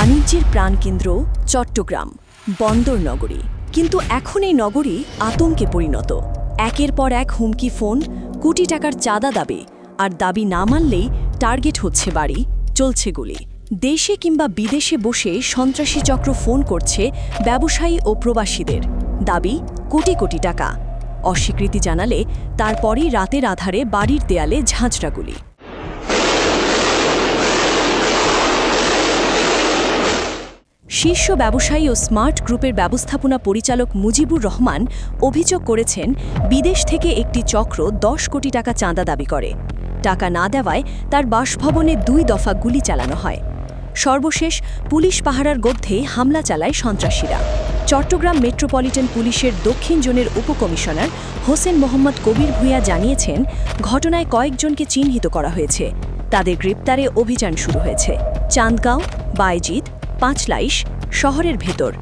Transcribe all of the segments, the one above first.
বাণিজ্যের প্রাণকেন্দ্র চট্টগ্রাম বন্দর নগরী, কিন্তু এখন এই নগরী আতঙ্কে পরিণত। একের পর এক হুমকি ফোন, কোটি টাকার চাঁদা দাবি, আর দাবি না মানলেই টার্গেট হচ্ছে বাড়ি, চলছে গুলি। দেশে কিংবা বিদেশে বসে সন্ত্রাসী চক্র ফোন করছে ব্যবসায়ী ও প্রবাসীদের, দাবি কোটি কোটি টাকা। অস্বীকৃতি জানালে তারপরই রাতের আধারে বাড়ির দেয়ালে ঝাঁঝরা গুলি। শীর্ষ ব্যবসায়ী ও স্মার্ট গ্রুপের ব্যবস্থাপনা পরিচালক মুজিবুর রহমান অভিযোগ করেছেন, বিদেশ থেকে একটি চক্র 10 কোটি টাকা চাঁদা দাবি করে। টাকা না দেওয়ায় তার বাসভবনে 2 দফা গুলি চালানো হয়। সর্বশেষ পুলিশ পাহারার মধ্যে হামলা চালায় সন্ত্রাসীরা। চট্টগ্রাম মেট্রোপলিটন পুলিশের দক্ষিণ জোনের উপকমিশনার হোসেন মোহাম্মদ কবির ভূঁইয়া জানিয়েছেন, ঘটনায় কয়েকজনকে চিহ্নিত করা হয়েছে। তাদের গ্রেপ্তারে অভিযান শুরু হয়েছে। চান্দগাঁও, বায়জিদ, পাঁচলাইশ, শহরের ভেতর,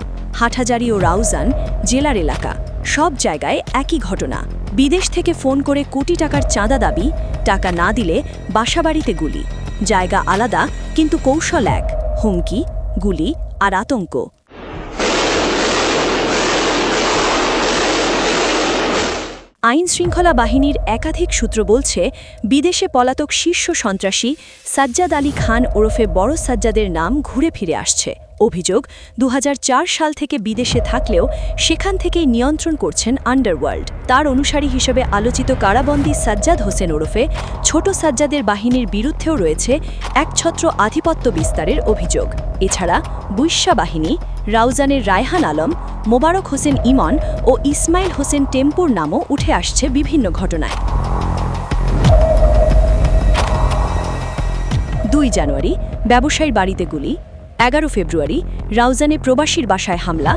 হাটহাজারী ও রাউজান জেলার এলাকা, সব জায়গায় একই ঘটনা। বিদেশ থেকে ফোন করে কোটি টাকার চাঁদা দাবি, টাকা না দিলে বাসাবাড়িতে গুলি। জায়গা আলাদা কিন্তু কৌশল এক, হুমকি, গুলি আর আতঙ্ক। আইনশৃঙ্খলা বাহিনীর একাধিক সূত্র বলছে, বিদেশে পলাতক শীর্ষ সন্ত্রাসী সাজ্জাদ আলী খান ওরফে বড় সাজ্জাদের নাম ঘুরে ফিরে আসছে। অভিযোগ, 2004 সাল থেকে বিদেশে থাকলেও সেখান থেকেই নিয়ন্ত্রণ করছেন আন্ডারওয়ার্ল্ড। তার অনুসারী হিসেবে আলোচিত কারাবন্দী সাজ্জাদ হোসেন ওরফে ছোট সাজ্জাদের বাহিনীর বিরুদ্ধেও রয়েছে একছত্র আধিপত্য বিস্তারের অভিযোগ। এছাড়া বুইশা বাহিনী, রাউজানের রায়হান আলম, মোবারক হোসেন ইমন ও ইসমাইল হোসেন টেম্পুর নামও উঠে আসছে বিভিন্ন ঘটনায়। 2 জানুয়ারি ব্যবসায়ীর বাড়িতে গুলি, 11 ফেব্রুয়ারি রাউজানে প্রবাসীর বাসায় হামলা,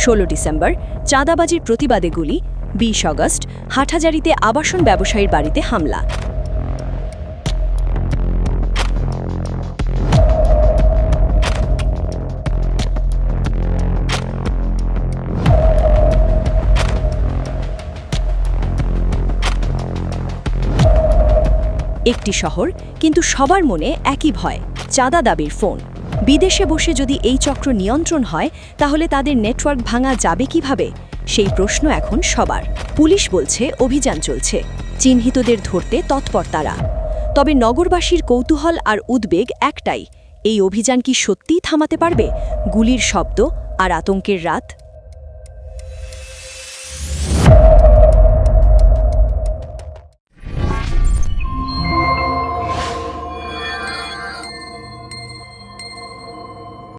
16 ডিসেম্বর চাঁদাবাজির প্রতিবাদে গুলি, 20 আগস্ট হাটহাজারীতে আবাসন ব্যবসায়ীর বাড়িতে হামলা। একটি শহর, কিন্তু সবার মনে একই ভয়, চাঁদা দাবির ফোন। বিদেশে বসে যদি এই চক্র নিয়ন্ত্রণ হয়, তাহলে তাদের নেটওয়ার্ক ভাঙা যাবে কিভাবে? সেই প্রশ্ন এখন সবার। পুলিশ বলছে অভিযান চলছে, চিহ্নিতদের ধরতে তৎপর তারা। তবে নগরবাসীর কৌতূহল আর উদ্বেগ একটাই, এই অভিযান কি সত্যিই থামাতে পারবে? গুলির শব্দ আর আতঙ্কের রাত